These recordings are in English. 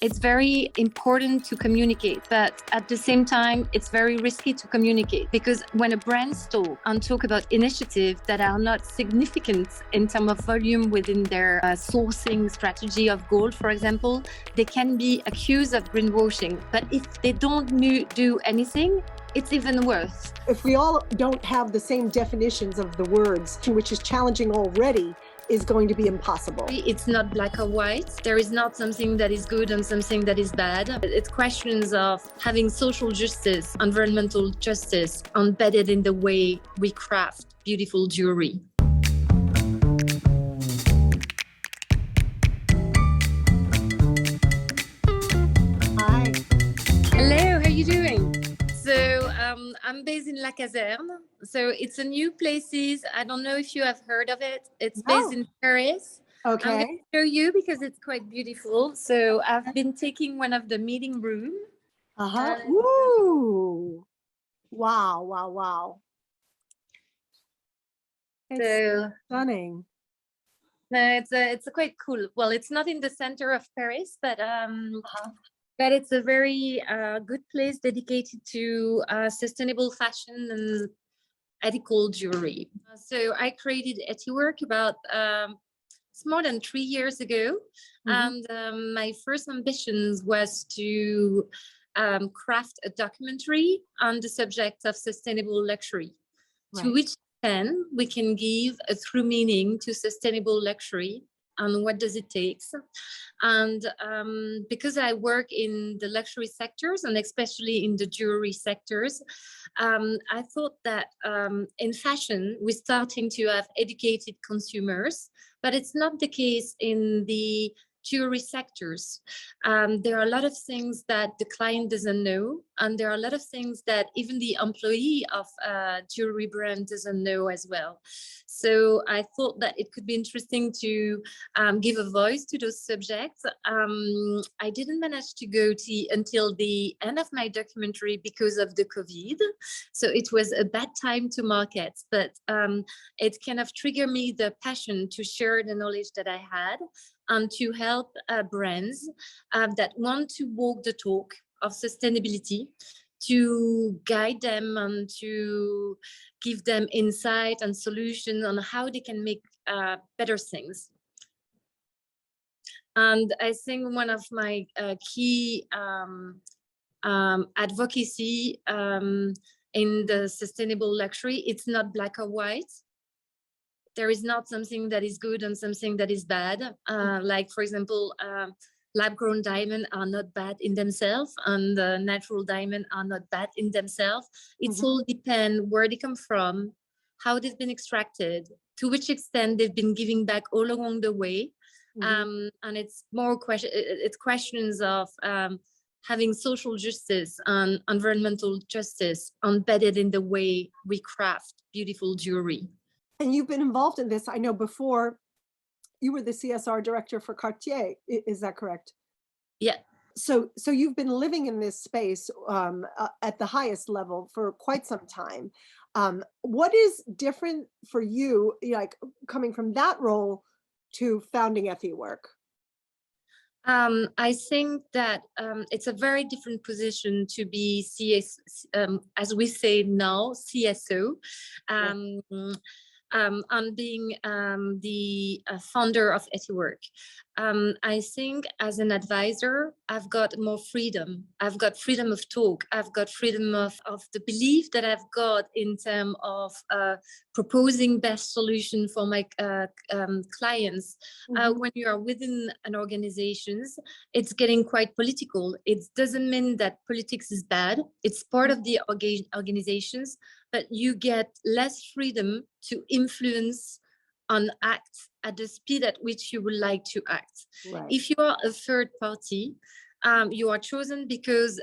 It's very important to communicate, but at the same time, it's very risky to communicate because when a brand talk about initiatives that are not significant in terms of volume within their sourcing strategy of gold, for example, they can be accused of greenwashing. But if they don't do anything, it's even worse. If we all don't have the same definitions of the words, which is challenging already, is going to be impossible. It's not black or white. There is not something that is good and something that is bad. It's questions of having social justice, environmental justice embedded in the way we craft beautiful jewelry. Hi. Hello, how are you doing? So I'm based in La Caserne. So it's a new places. I don't know if you have heard of it. It's based in Paris. Okay. I'm going to show you because it's quite beautiful. So I've been taking one of the meeting room. Ooh. Wow, wow, wow. It's stunning. No, it's a quite cool. Well, it's not in the center of Paris, but it's a very good place dedicated to sustainable fashion and ethical jewelry. So I created Ethiwork about it's more than 3 years ago, and my first ambitions was to craft a documentary on the subject of sustainable luxury, to which then we can give a true meaning to sustainable luxury and what does it take. And because I work in the luxury sectors and especially in the jewelry sectors, I thought that in fashion, we're starting to have educated consumers, but it's not the case in the jewelry sectors. There are a lot of things that the client doesn't know, and there are a lot of things that even the employee of a jewelry brand doesn't know as well. So I thought that it could be interesting to give a voice to those subjects. I didn't manage to go until the end of my documentary because of the COVID. So it was a bad time to market, but it kind of triggered me the passion to share the knowledge that I had and to help brands that want to walk the talk of sustainability, to guide them and to give them insight and solution on how they can make better things. And I think one of my key advocacy in the sustainable luxury, it's not black or white. There is not something that is good and something that is bad. Like, for example, lab-grown diamonds are not bad in themselves, and natural diamonds are not bad in themselves. It's all depend where they come from, how they've been extracted, to which extent they've been giving back all along the way. And it's more questions of having social justice and environmental justice embedded in the way we craft beautiful jewelry. And you've been involved in this. I know before you were the CSR director for Cartier. Is that correct? Yeah. So you've been living in this space at the highest level for quite some time. What is different for you, like coming from that role to founding Ethiwork? I think that it's a very different position to be as we say now, CSO. On being the founder of Ethiwork. I think as an advisor, I've got more freedom. I've got freedom of talk. I've got freedom of the belief that I've got in terms of proposing best solution for my clients. When you are within an organization, it's getting quite political. It doesn't mean that politics is bad. It's part of the organizations, but you get less freedom to influence and act at the speed at which you would like to act. If you are a third party, you are chosen because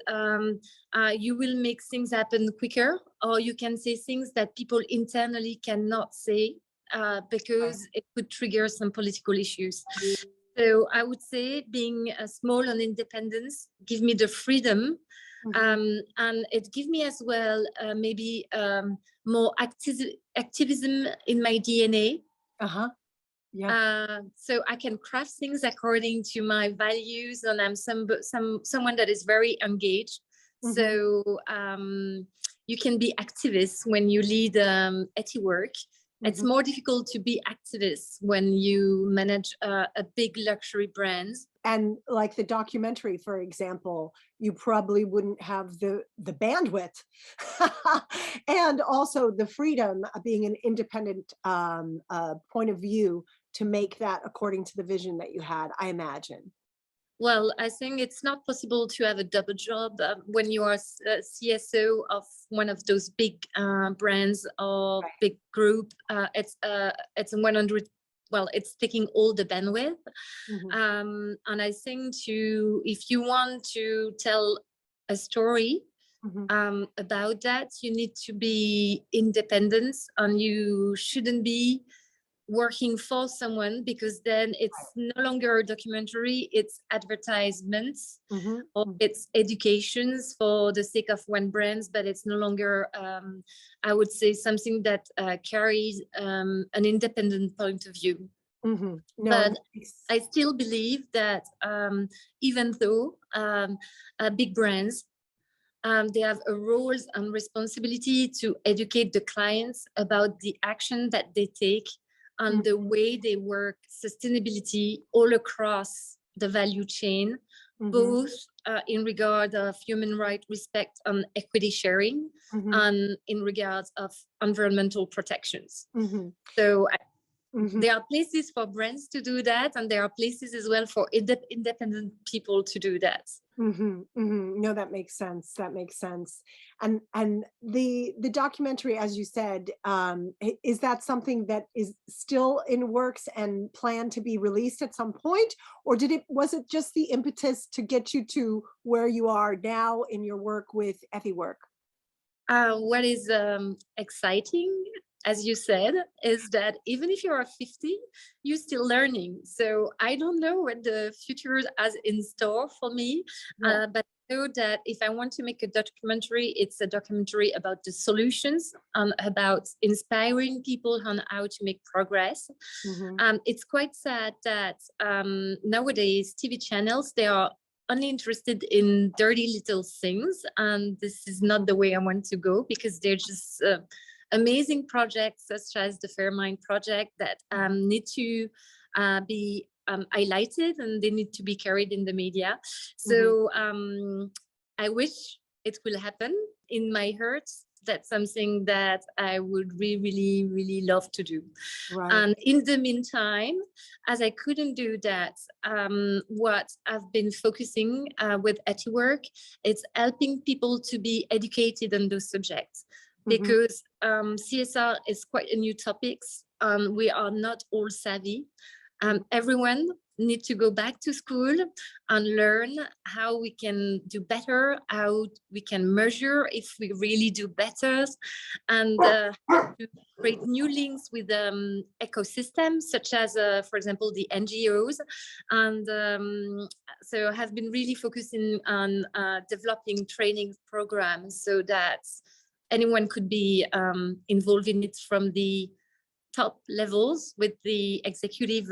you will make things happen quicker, or you can say things that people internally cannot say because it could trigger some political issues. So I would say being small and independent give me the freedom. And it gives me as well maybe more activism in my DNA. Yeah. So I can craft things according to my values, and I'm someone that is very engaged. Mhm. So you can be activist when you lead Ethiwork. It's Mhm. more difficult to be activist when you manage a big luxury brand. And like the documentary, for example, you probably wouldn't have the bandwidth and also the freedom of being an independent point of view to make that according to the vision that you had, I imagine. Well, I think it's not possible to have a double job when you are a CSO of one of those big brands or Right. big group. It's 100. Well, it's taking all the bandwidth, Mhm. and I think if you want to tell a story Mhm. about that, you need to be independent, and you shouldn't be working for someone, because then it's no longer a documentary, it's advertisements Mhm. or Mhm. it's educations for the sake of one brand, but it's no longer I would say something that carries an independent point of view. Mhm. No, and But that makes I still believe that even though big brands, they have a role and responsibility to educate the clients about the action that they take and the mhm. way they work sustainability all across the value chain, Mhm. both in regard of human right respect and equity sharing, Mhm. and in regards of environmental protections. Mhm. So Mhm. there are places for brands to do that, and there are places as well for independent people to do that. Mhm, mhm. No, that makes sense. That makes sense. And the documentary, as you said, is that something that is still in works and planned to be released at some point, or was it just the impetus to get you to where you are now in your work with Ethiwork? What is exciting, as you said, is that even if you are 50, you're still learning. So I don't know what the future has in store for me, Yeah. but I know that if I want to make a documentary, it's a documentary about the solutions and about inspiring people on how to make progress. Hmm. It's quite sad that nowadays TV channels, they are only interested in dirty little things, and this is not the way I want to go, because they're just amazing projects such as the FairMined project that need to be highlighted, and they need to be carried in the media. Hmm. So I wish it will happen. In my heart, that's something that I would really, really love to do. Right. And in the meantime, as I couldn't do that, what I've been focusing with Ethiwork, it's helping people to be educated on those subjects, Hmm. because CSR is quite a new topic. We are not all savvy. Everyone needs to go back to school and learn how we can do better, how we can measure if we really do better, and to create new links with ecosystems such as, for example, the NGOs. And so I have been really focusing on developing training programs so that anyone could be involved in it, from the top levels with the executive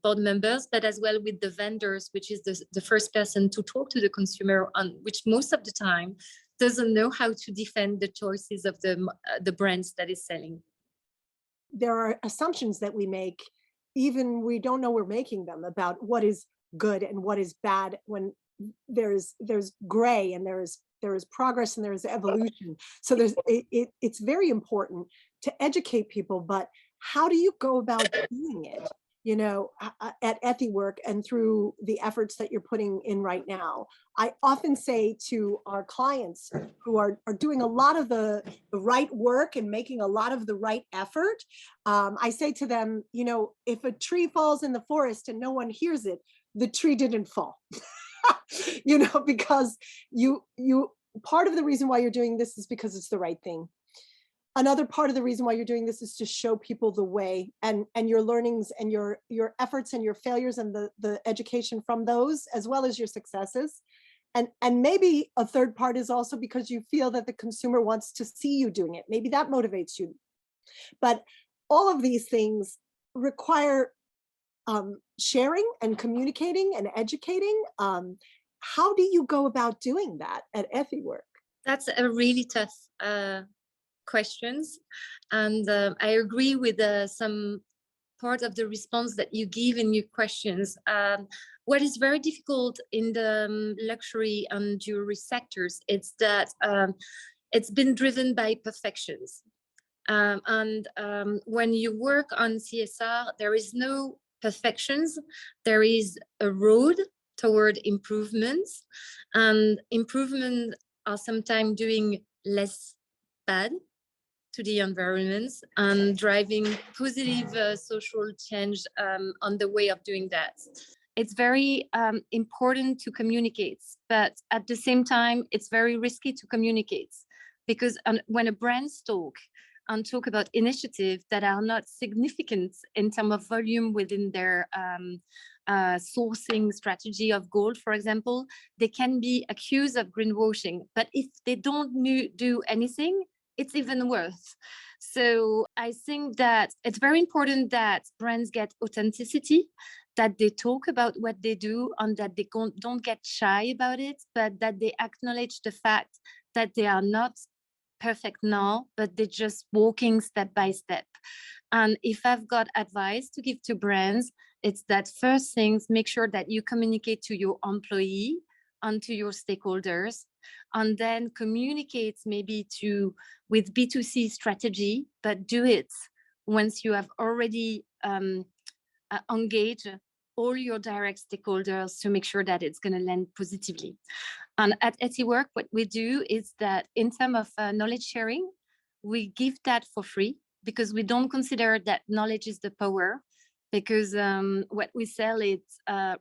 board members, but as well with the vendors, which is the first person to talk to the consumer, on which most of the time doesn't know how to defend the choices of the brands that is selling. There are assumptions that we make, even we don't know we're making them, about what is good and what is bad, when there's gray, and there is progress and there is evolution. So it's very important to educate people, but how do you go about doing it? At Ethiwork and through the efforts that you're putting in right now, I often say to our clients who are doing a lot of the right work and making a lot of the right effort, I say to them, if a tree falls in the forest and no one hears it, the tree didn't fall. Because you part of the reason why you're doing this is because it's the right thing. Another part of the reason why you're doing this is to show people the way, and your learnings and your efforts and your failures and the education from those, as well as your successes. And maybe a third part is also because you feel that the consumer wants to see you doing it. Maybe that motivates you. But all of these things require sharing and communicating and educating. How do you go about doing that at Ethiwork? That's a really tough questions, and I agree with some part of the response that you give in your questions. What is very difficult in the luxury and jewelry sectors, it's that it's been driven by perfections. And when you work on CSR, there is no perfections. There is a road toward improvements, and improvements are sometimes doing less bad to the environment and driving positive social change on the way of doing that. It's very important to communicate, but at the same time, it's very risky to communicate because when a brand talk about initiatives that are not significant in terms of volume within their sourcing strategy of gold, for example, they can be accused of greenwashing. But if they don't do anything, it's even worse. So I think that it's very important that brands get authenticity, that they talk about what they do and that they don't get shy about it, but that they acknowledge the fact that they are not perfect now, but they're just walking step by step. And if I've got advice to give to brands, it's that first things, make sure that you communicate to your employee and to your stakeholders, and then communicate maybe with B2C strategy, but do it once you have already engaged all your direct stakeholders to make sure that it's going to land positively. And at Ethiwork, what we do is that in terms of knowledge sharing, we give that for free because we don't consider that knowledge is the power, because what we sell is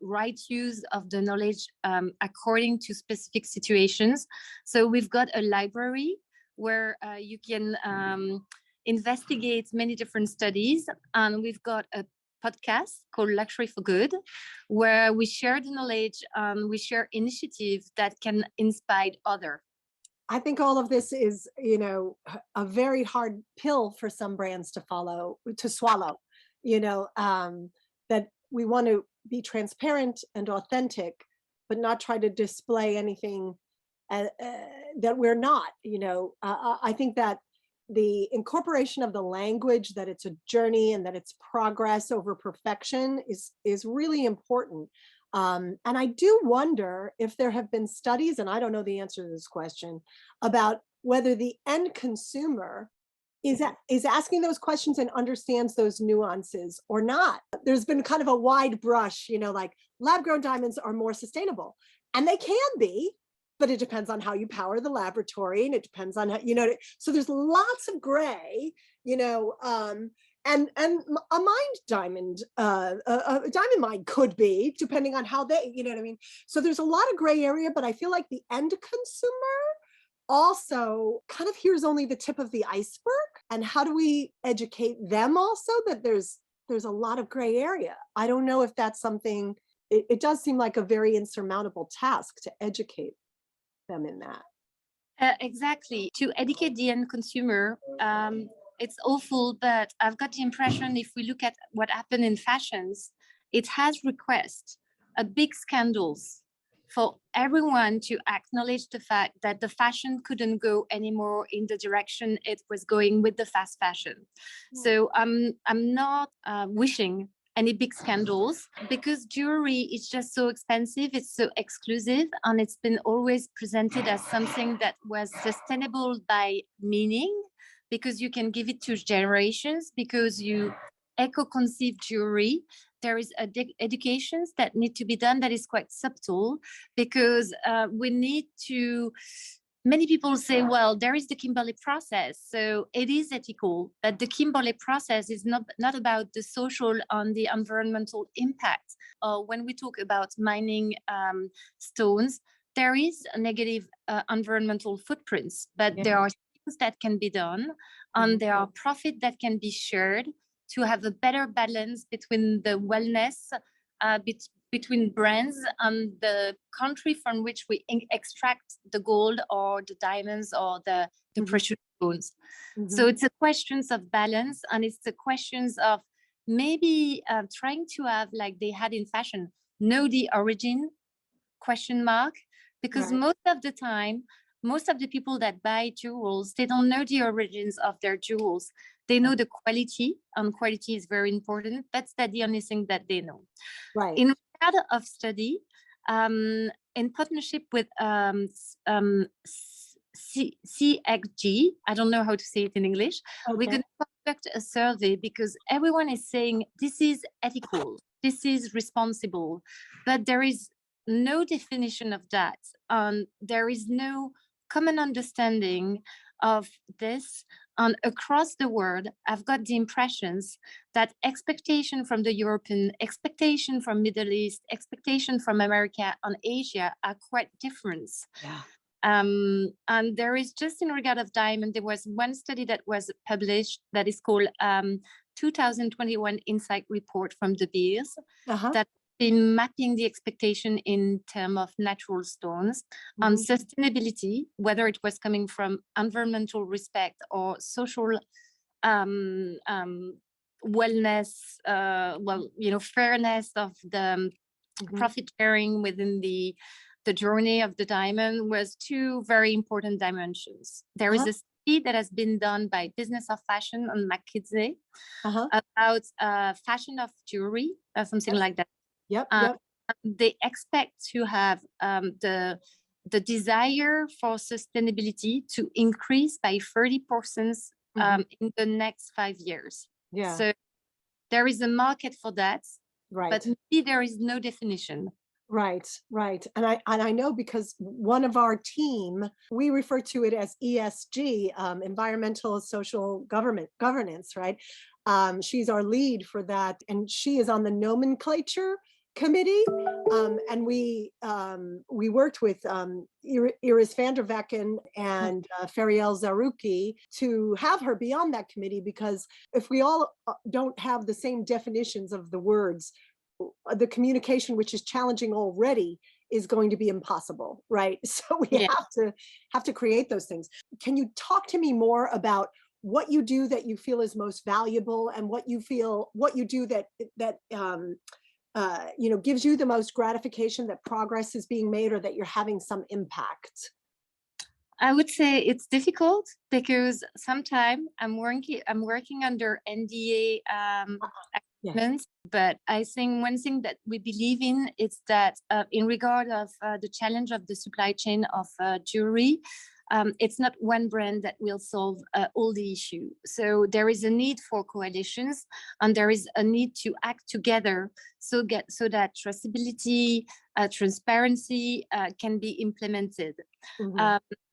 right use of the knowledge according to specific situations. So we've got a library where you can investigate many different studies, and we've got a podcast called Luxury for Good, where we share the knowledge and we share initiatives that can inspire others. I think all of this is, a very hard pill for some brands to swallow, that we want to be transparent and authentic, but not try to display anything that we're not, I think that the incorporation of the language, that it's a journey and that it's progress over perfection is really important. And I do wonder if there have been studies, and I don't know the answer to this question, about whether the end consumer is asking those questions and understands those nuances or not. There's been kind of a wide brush, like lab-grown diamonds are more sustainable, and they can be, but it depends on how you power the laboratory, and it depends on how, so there's lots of gray, and a mined diamond, a diamond mine could be, depending on how they, what I mean? So there's a lot of gray area, but I feel like the end consumer also kind of here's only the tip of the iceberg. And how do we educate them also that there's a lot of gray area? I don't know if that's something, it does seem like a very insurmountable task to educate them in that. Exactly. To educate the end consumer, it's awful, but I've got the impression if we look at what happened in fashions, it has requested a big scandals for everyone to acknowledge the fact that the fashion couldn't go anymore in the direction it was going with the fast fashion. So I'm not wishing any big scandals, because jewelry is just so expensive, it's so exclusive, and it's been always presented as something that was sustainable by meaning, because you can give it to generations, because you eco-conceive jewelry. There is educations that need to be done that is quite subtle, because we need to, many people say, well, there is the Kimberley process, so it is ethical, but the Kimberley process is not about the social and the environmental impact. When we talk about mining stones, there is a negative environmental footprints, but there are things that can be done, and there are profit that can be shared to have a better balance between the wellness between brands and the country from which we extract the gold or the diamonds or the precious stones. So it's a questions of balance, and it's a questions of maybe trying to have, like they had in fashion, know the origin, ? Because Right. most of the time, most of the people that buy jewels, they don't know the origins of their jewels. They know the quality, and quality is very important. That's the only thing that they know. Right. In regard of study, in partnership with CXG, I don't know how to say it in English, we're going to conduct a survey because everyone is saying this is ethical, this is responsible, but there is no definition of that. There is no common understanding of this. And across the world, I've got the impressions that expectation from the European, expectation from Middle East, expectation from America and Asia are quite different. Yeah. And there is just in regard of diamond, there was one study that was published that is called 2021 Insight Report from De Beers that been mapping the expectation in terms of natural stones on sustainability, whether it was coming from environmental respect or social wellness, fairness of the profit sharing within the journey of the diamond was two very important dimensions. There is a study that has been done by Business of Fashion on McKinsey about fashion of jewelry or something like that. They expect to have the desire for sustainability to increase by 30% in the next 5 years. So there is a market for that, but maybe there is no definition. Right. And I know because one of our team, we refer to it as ESG, environmental social governance, right? She's our lead for that, and she is on the nomenclature committee, and we worked with Iris van der Vecken and Fariel Zarouki to have her be on that committee, because if we all don't have the same definitions of the words, the communication, which is challenging already, is going to be impossible, right? So we have to create those things. Can you talk to me more about what you do that you feel is most valuable, and what you do that gives you the most gratification, that progress is being made or that you're having some impact? I would say it's difficult because sometimes I'm working under NDA agreements, but I think one thing that we believe in is that in regard of the challenge of the supply chain of jewelry, it's not one brand that will solve all the issue. So there is a need for coalitions, and there is a need to act together so that traceability, transparency can be implemented.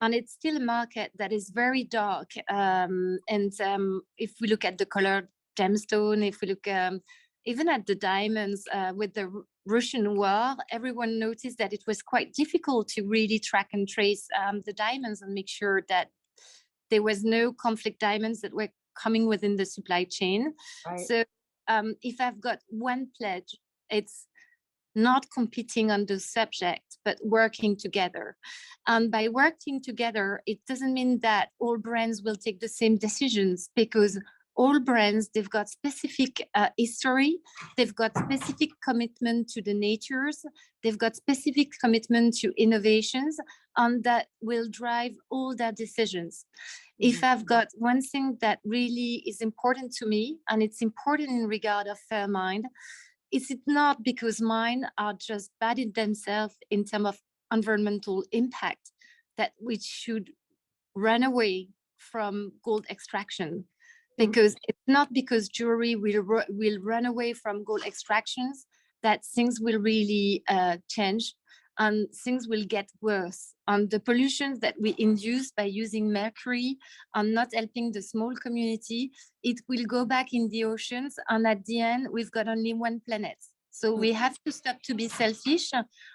And it's still a market that is very dark. If we look at the colored gemstone, if we look even at the diamonds with the Russian war, everyone noticed that it was quite difficult to really track and trace the diamonds and make sure that there was no conflict diamonds that were coming within the supply chain. So if I've got one pledge, it's not competing on the subject, but working together. And by working together, it doesn't mean that all brands will take the same decisions, because all brands, they've got specific history, they've got specific commitment to the natures, they've got specific commitment to innovations, and that will drive all their decisions. If I've got one thing that really is important to me, and it's important in regard of FairMined, is it not because mine are just bad in themselves in terms of environmental impact that we should run away from gold extraction. Because it's not because jewelry will run away from gold extractions that things will really change, and things will get worse. And the pollutions that we induce by using mercury and not helping the small community, it will go back in the oceans. And at the end, we've got only one planet. So we have to stop to be selfish,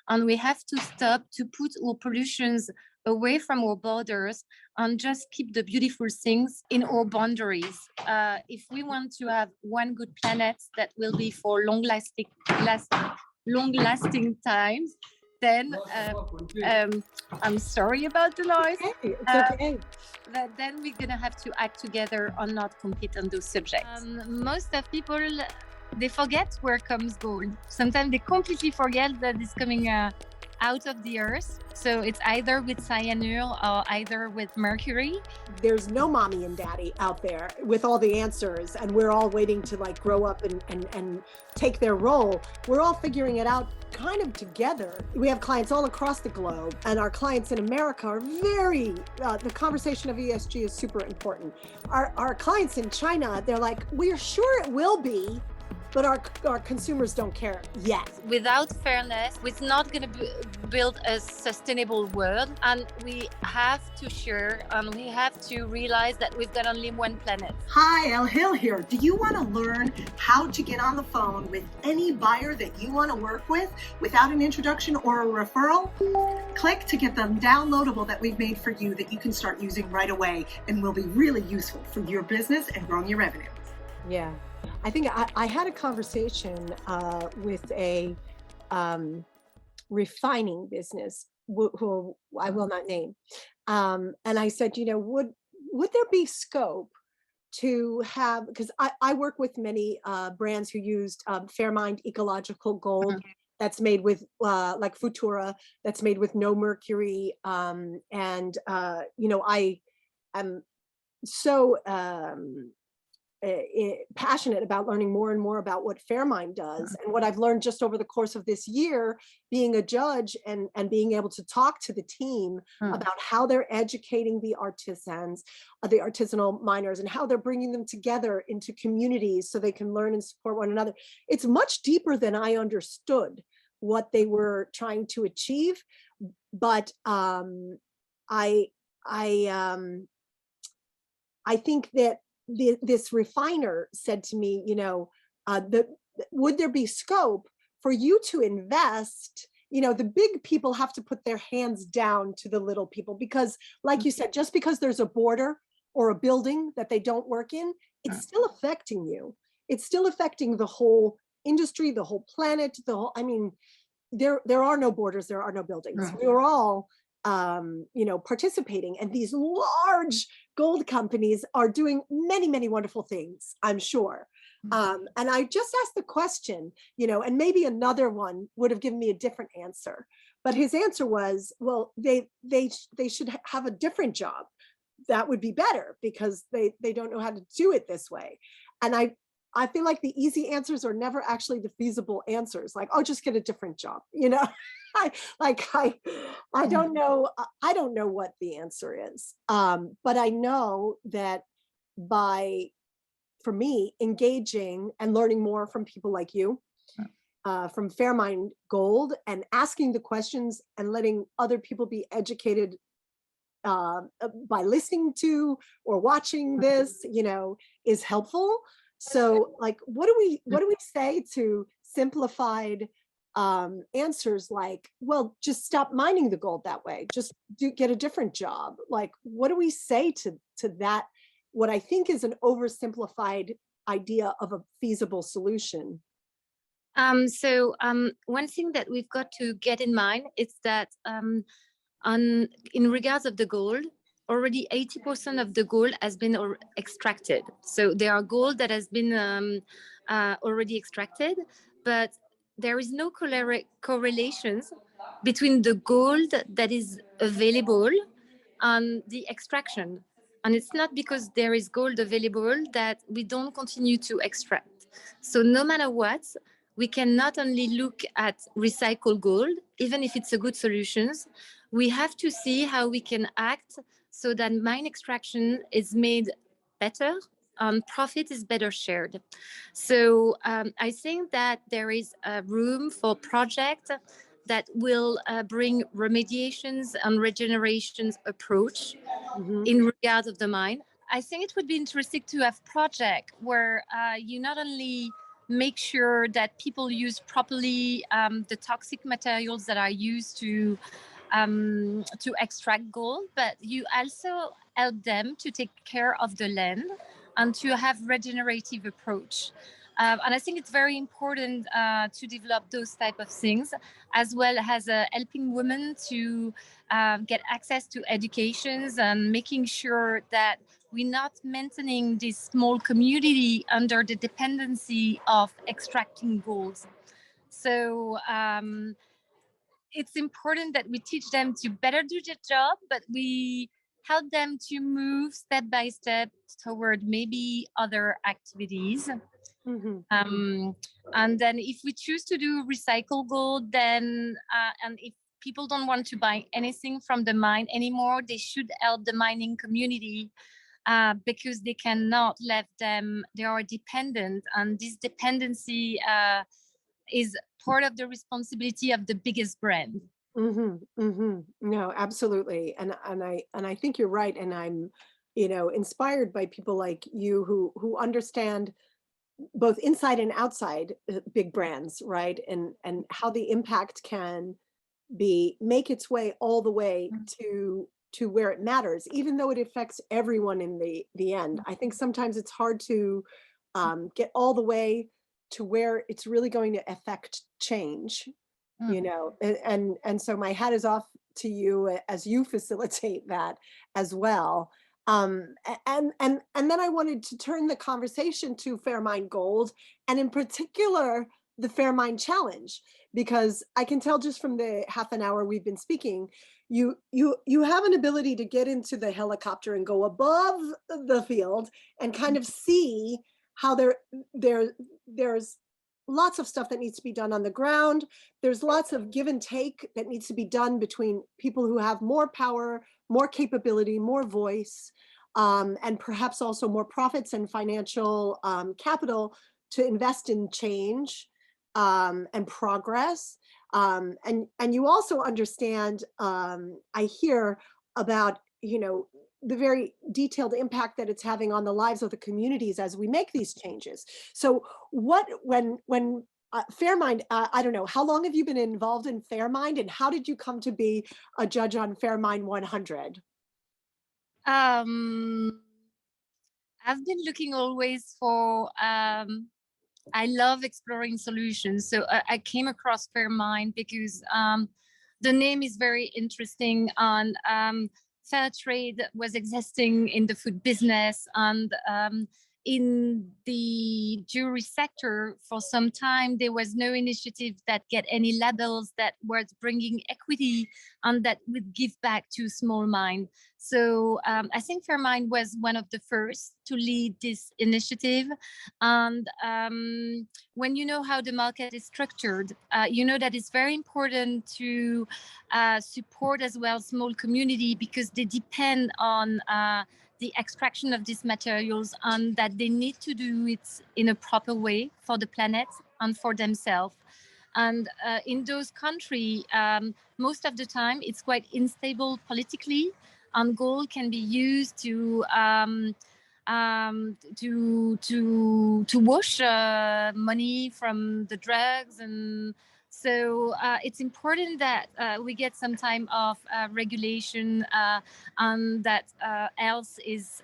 and we have to stop to put our pollutions away from our borders and just keep the beautiful things in our boundaries. If we want to have one good planet that will be for long-lasting times, then I'm sorry about the noise. It's okay. But then we're gonna have to act together and not compete on those subjects. Most of people they forget where comes gold. Sometimes they completely forget that it's coming out of the earth. So it's either with cyanure or either with mercury. There's no mommy and daddy out there with all the answers, and we're all waiting to like grow up and take their role. We're all figuring it out kind of together. We have clients all across the globe, and our clients in America are very, the conversation of ESG is super important. Our clients in China, they're like, we're sure it will be, but our consumers don't care yet. Without fairness, we're not going to build a sustainable world, and we have to share, and we have to realize that we've got only one planet. Hi, Elle here. Do you want to learn how to get on the phone with any buyer that you want to work with without an introduction or a referral? Click to get the downloadable that we've made for you that you can start using right away and will be really useful for your business and growing your revenue. Yeah. I think I had a conversation with a refining business who I will not name. And I said, would there be scope to have, because I work with many brands who used FairMined ecological gold that's made with like Futura, that's made with no mercury. I am so passionate about learning more and more about what FairMined does, and what I've learned just over the course of this year, being a judge and being able to talk to the team about how they're educating the artisans, the artisanal miners, and how they're bringing them together into communities so they can learn and support one another. It's much deeper than I understood what they were trying to achieve, but I think that this refiner said to me, would there be scope for you to invest? The big people have to put their hands down to the little people, because like you said, just because there's a border or a building that they don't work in, it's still affecting you. It's still affecting the whole industry, the whole planet, there are no borders, there are no buildings. We're all participating, and these large gold companies are doing many, many wonderful things, I'm sure. And I just asked the question, and maybe another one would have given me a different answer, but his answer was, well, they should have a different job. That would be better, because they don't know how to do it this way. And I feel like the easy answers are never actually the feasible answers. Like, oh, just get a different job, I don't know. I don't know what the answer is. But I know that for me, engaging and learning more from people like you, from FairMined Gold, and asking the questions and letting other people be educated by listening to or watching this, is helpful. So like, what do we say to simplified answers like, well, just stop mining the gold that way, just get a different job? Like, what do we say to that, what I think is an oversimplified idea of a feasible solution? One thing that we've got to get in mind is that in regards of the gold, already 80% of the gold has been extracted. So there are gold that has been already extracted, but there is no correlations between the gold that is available and the extraction. And it's not because there is gold available that we don't continue to extract. So no matter what, we can not only look at recycled gold, even if it's a good solution, we have to see how we can act so that mine extraction is made better and profit is better shared. So I think that there is a room for projects that will bring remediations and regenerations approach in regard of the mine. I think it would be interesting to have project where you not only make sure that people use properly the toxic materials that are used to extract gold, but you also help them to take care of the land and to have regenerative approach. And I think it's very important to develop those type of things, as well as helping women to get access to educations and making sure that we're not maintaining this small community under the dependency of extracting gold. So it's important that we teach them to better do their job, but we help them to move step by step toward maybe other activities. And then if we choose to do recycle gold, then and if people don't want to buy anything from the mine anymore, they should help the mining community because they cannot let them, they are dependent, and this dependency is part of the responsibility of the biggest brand. No, absolutely. And I think you're right. And I'm, you know, inspired by people like you who understand both inside and outside big brands, right? And how the impact can make its way all the way to where it matters, even though it affects everyone in the end. I think sometimes it's hard to get all the way to where it's really going to affect change, you know, and so my hat is off to you as you facilitate that as well. And then I wanted to turn the conversation to FairMined Gold, and in particular the FairMined Challenge, because I can tell just from the half an hour we've been speaking, you have an ability to get into the helicopter and go above the field and kind of see how there's lots of stuff that needs to be done on the ground. There's lots of give and take that needs to be done between people who have more power, more capability, more voice, and perhaps also more profits and financial capital to invest in change and progress. And you also understand, I hear about, you know, the very detailed impact that it's having on the lives of the communities as we make these changes. So when FairMined, I don't know, how long have you been involved in FairMined, and how did you come to be a judge on FairMined 100? I've been looking always for, I love exploring solutions. So I came across FairMined because the name is very interesting, and fair trade was existing in the food business and in the jewelry sector for some time. There was no initiative that get any labels that was bringing equity and that would give back to small mine. So I think FairMined was one of the first to lead this initiative. And when you know how the market is structured, you know that it's very important to support as well small community, because they depend on the extraction of these materials, and that they need to do it in a proper way for the planet and for themselves. And in those countries, most of the time it's quite unstable politically, and gold can be used to wash money from the drugs. And so it's important that we get some time of regulation, and that health is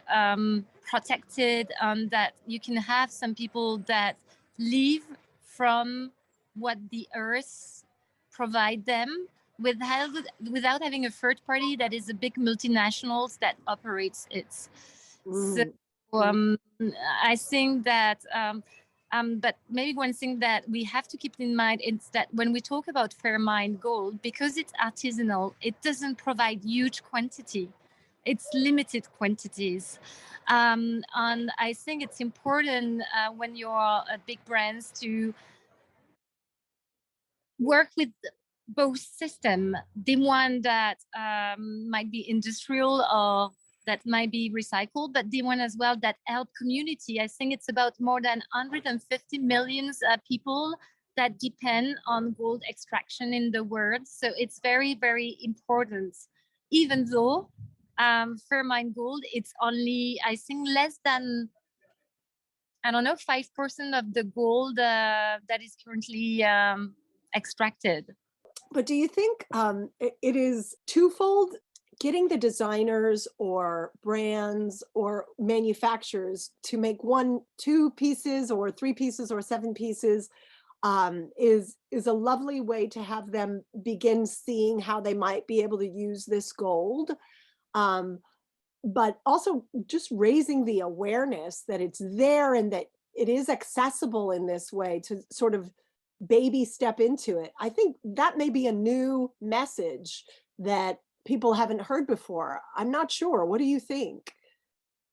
protected, and that you can have some people that live from what the earth provide them without having a third party that is a big multinationals that operates it. So I think that but maybe one thing that we have to keep in mind is that when we talk about FairMined Gold, because it's artisanal, it doesn't provide huge quantity. It's limited quantities. And I think it's important when you're a big brands to work with both system, the one that might be industrial or that might be recycled, but the one as well that help community. I think it's about more than 150 million people that depend on gold extraction in the world. So it's very, very important, even though FairMined Gold, it's only, I think, less than, I don't know, 5% of the gold that is currently extracted. But do you think it is twofold? Getting the designers or brands or manufacturers to make 1, 2 pieces or 3 pieces or 7 pieces is a lovely way to have them begin seeing how they might be able to use this gold. but also just raising the awareness that it's there and that it is accessible in this way to sort of baby step into it. I think that may be a new message that people haven't heard before. I'm not sure. What do you think?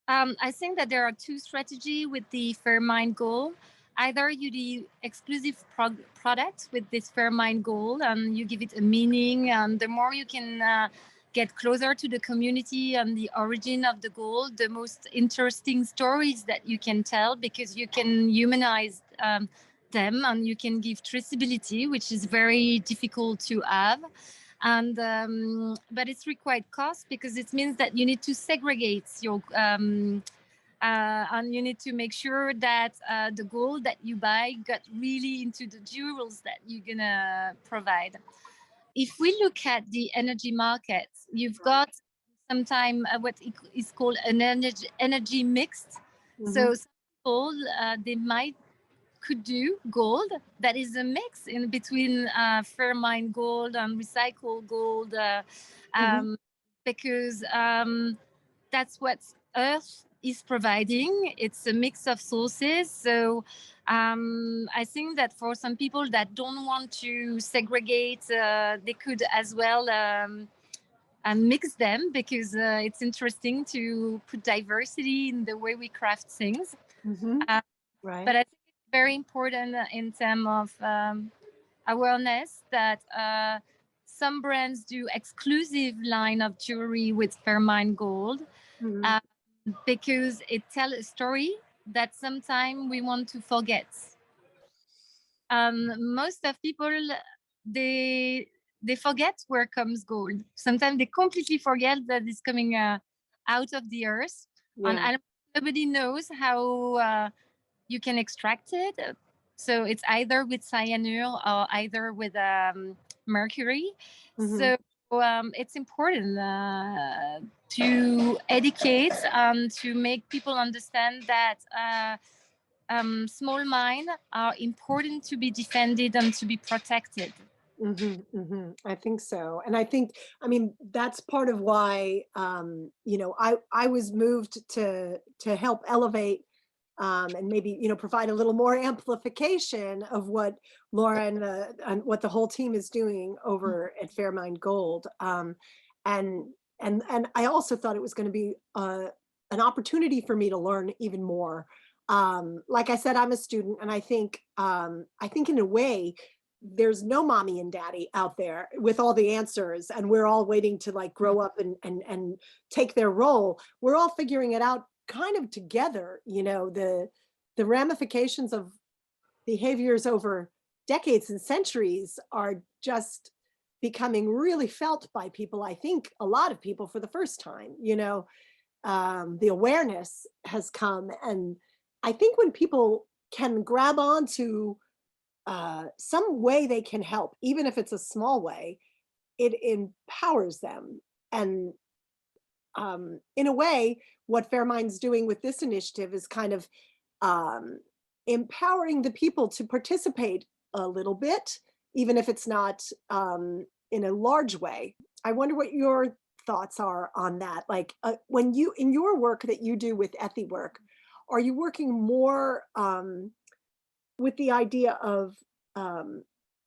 I think that there are two strategies with the FairMined goal. Either you do exclusive products with this FairMined goal and you give it a meaning, and the more you can get closer to the community and the origin of the goal, the most interesting stories that you can tell, because you can humanize them and you can give traceability, which is very difficult to have. And but it's required cost, because it means that you need to segregate your and you need to make sure that the gold that you buy got really into the jewels that you're gonna provide. If we look at the energy markets, you've got sometimes what is called an energy mixed. So some people they might could do gold that is a mix in between FairMined gold and recycled gold, because that's what Earth is providing. It's a mix of sources. So I think that for some people that don't want to segregate, they could as well mix them, because it's interesting to put diversity in the way we craft things. Right. But I think it's very important in terms of awareness that some brands do exclusive line of jewelry with FairMined gold, because it tells a story that sometimes we want to forget. Most of people, they forget where comes gold. Sometimes they completely forget that it's coming out of the earth, and nobody knows how you can extract it. So it's either with cyanide or either with mercury. So it's important to educate and to make people understand that small mines are important to be defended and to be protected. I think so. And I think, I mean, that's part of why, you know, I was moved to help elevate and maybe, you know, provide a little more amplification of what Laura and what the whole team is doing over at FairMined Gold. And I also thought it was going to be an opportunity for me to learn even more. Like I said, I'm a student, and I think in a way, there's no mommy and daddy out there with all the answers, and we're all waiting to like grow up and take their role. We're all figuring it out kind of together. You know, the ramifications of behaviors over decades and centuries are just becoming really felt by people. I think a lot of people for the first time, you know, the awareness has come. And I think when people can grab on to some way they can help, even if it's a small way, it empowers them. And in a way, what FairMind's doing with this initiative is kind of empowering the people to participate a little bit, even if it's not in a large way. I wonder what your thoughts are on that. Like when you, in your work that you do with Ethiwork, are you working more with the idea of,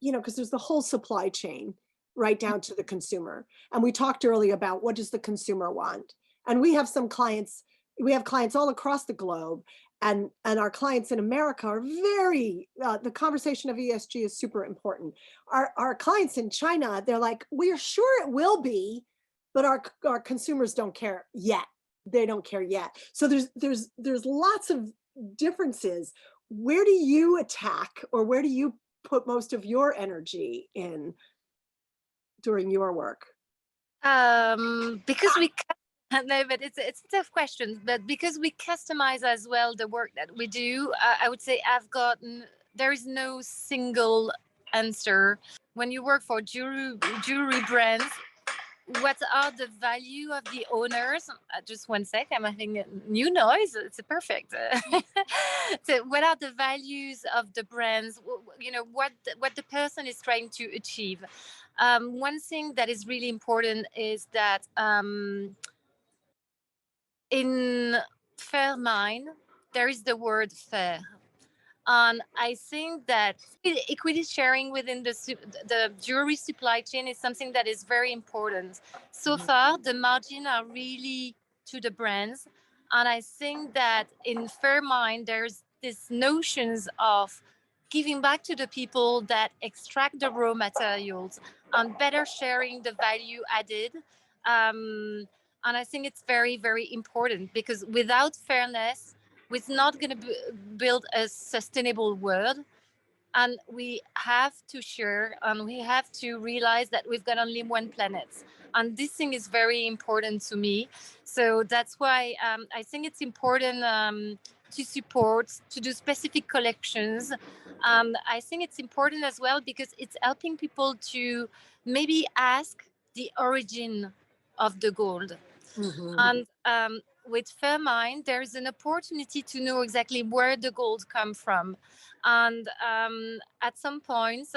you know, because there's the whole supply chain right down to the consumer. And we talked earlier about what does the consumer want? And we have some clients, we have clients all across the globe, and our clients in America are very, the conversation of ESG is super important. Our clients in China, they're like, we're sure it will be, but our consumers don't care yet. They don't care yet. So there's lots of differences. Where do you attack, or where do you put most of your energy in during your work? Because we no, but it's a tough question. But because we customize as well the work that we do, I would say there is no single answer. When you work for jewelry brands, what are the value of the owners? Just one sec, I'm having a new noise. It's perfect. So what are the values of the brands? You know, what the person is trying to achieve. One thing that is really important is that in FairMined, there is the word fair. And I think that equity sharing within the jewelry supply chain is something that is very important. So far, the margin are really to the brands. And I think that in FairMined, there's this notions of giving back to the people that extract the raw materials and better sharing the value added. Um, and I think it's very, very important because without fairness, we're not going to build a sustainable world. And we have to share and we have to realize that we've got only one planet. And this thing is very important to me. So that's why I think it's important to support, to do specific collections. I think it's important as well because it's helping people to maybe ask the origin of the gold. And with FairMined, there's an opportunity to know exactly where the gold come from. And at some points,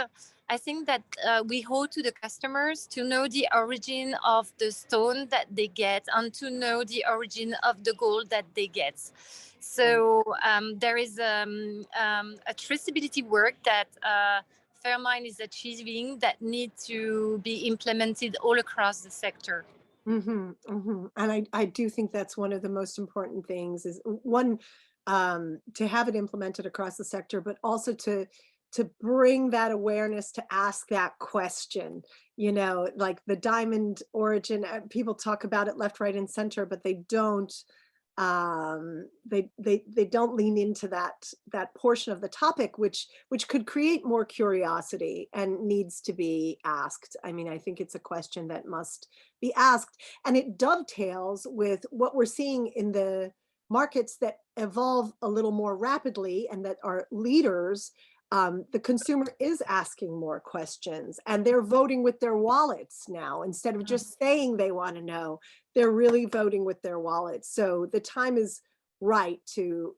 I think that we owe to the customers to know the origin of the stone that they get and to know the origin of the gold that they get. So there is a traceability work that FairMined is achieving that need to be implemented all across the sector. And I do think that's one of the most important things is one, to have it implemented across the sector, but also to bring that awareness to ask that question, like the diamond origin, people talk about it left, right, and center, but they don't they don't lean into that portion of the topic, which could create more curiosity and needs to be asked. I mean, I think it's a question that must be asked, and it dovetails with what we're seeing in the markets that evolve a little more rapidly and that are leaders. The consumer is asking more questions and they're voting with their wallets now instead of just saying they want to know. They're really voting with their wallets. So the time is right to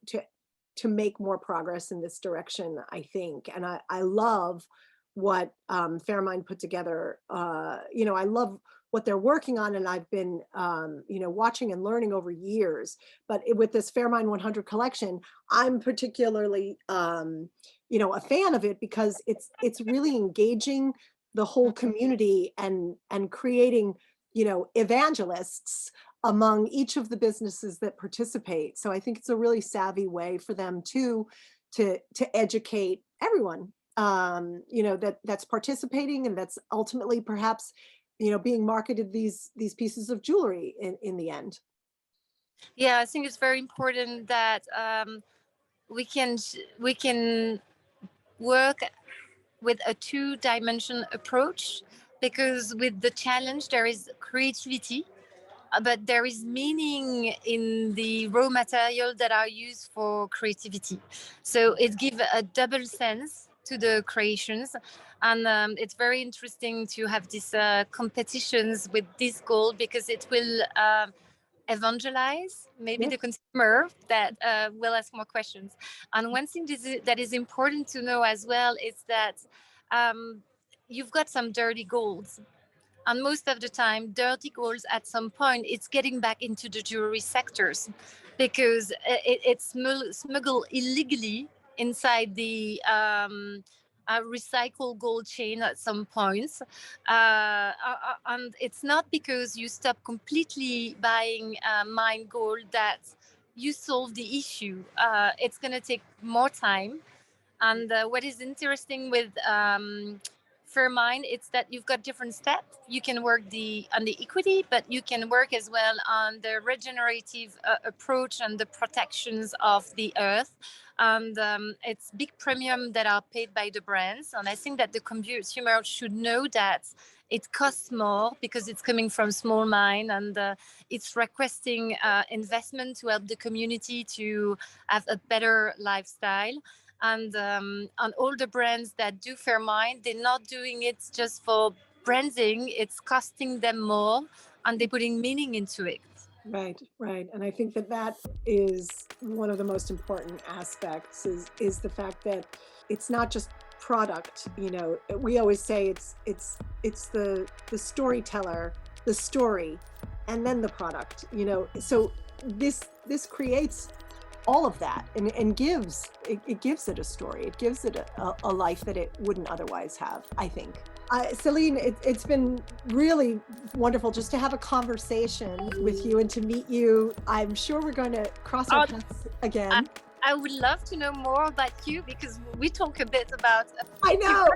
make more progress in this direction, I think. And I love what FairMined put together. I love what they're working on, and I've been watching and learning over years. But with this FairMined 100 collection, I'm particularly a fan of it because it's really engaging the whole community and creating evangelists among each of the businesses that participate. So I think it's a really savvy way for them to educate everyone that's participating and that's ultimately perhaps being marketed these pieces of jewelry in the end. Yeah, I think it's very important that we can work with a two-dimension approach, because with the challenge there is creativity, but there is meaning in the raw material that are used for creativity. So it gives a double sense to the creations. And it's very interesting to have these competitions with this goal, because it will evangelize maybe the consumer that will ask more questions. And one thing that is important to know as well is that you've got some dirty golds. And most of the time, dirty golds at some point, it's getting back into the jewelry sectors because it's smuggled illegally inside the recycled gold chain at some points. And it's not because you stop completely buying mined gold that you solve the issue. It's going to take more time. And what is interesting with FairMined, it's that you've got different steps. You can work on the equity, but you can work as well on the regenerative approach and the protections of the earth. And it's big premium that are paid by the brands. And I think that the consumer should know that it costs more because it's coming from small mine, and it's requesting investment to help the community to have a better lifestyle. And on all the brands that do FairMined, they're not doing it just for branding. It's costing them more, and they're putting meaning into it. Right. And I think that is one of the most important aspects is the fact that it's not just product. We always say it's the storyteller, the story and then the product, you know. So this creates all of that, and gives it a story. It gives it a life that it wouldn't otherwise have, I think. Celine, it's been really wonderful just to have a conversation with you and to meet you. I'm sure we're going to cross our paths again. I would love to know more about you, because we talk a bit about. I know.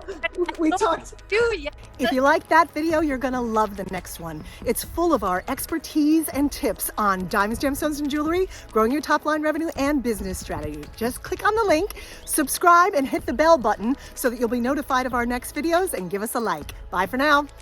We talked. Yeah. If you like that video, you're going to love the next one. It's full of our expertise and tips on diamonds, gemstones, and jewelry, growing your top line revenue, and business strategy. Just click on the link, subscribe, and hit the bell button so that you'll be notified of our next videos, and give us a like. Bye for now.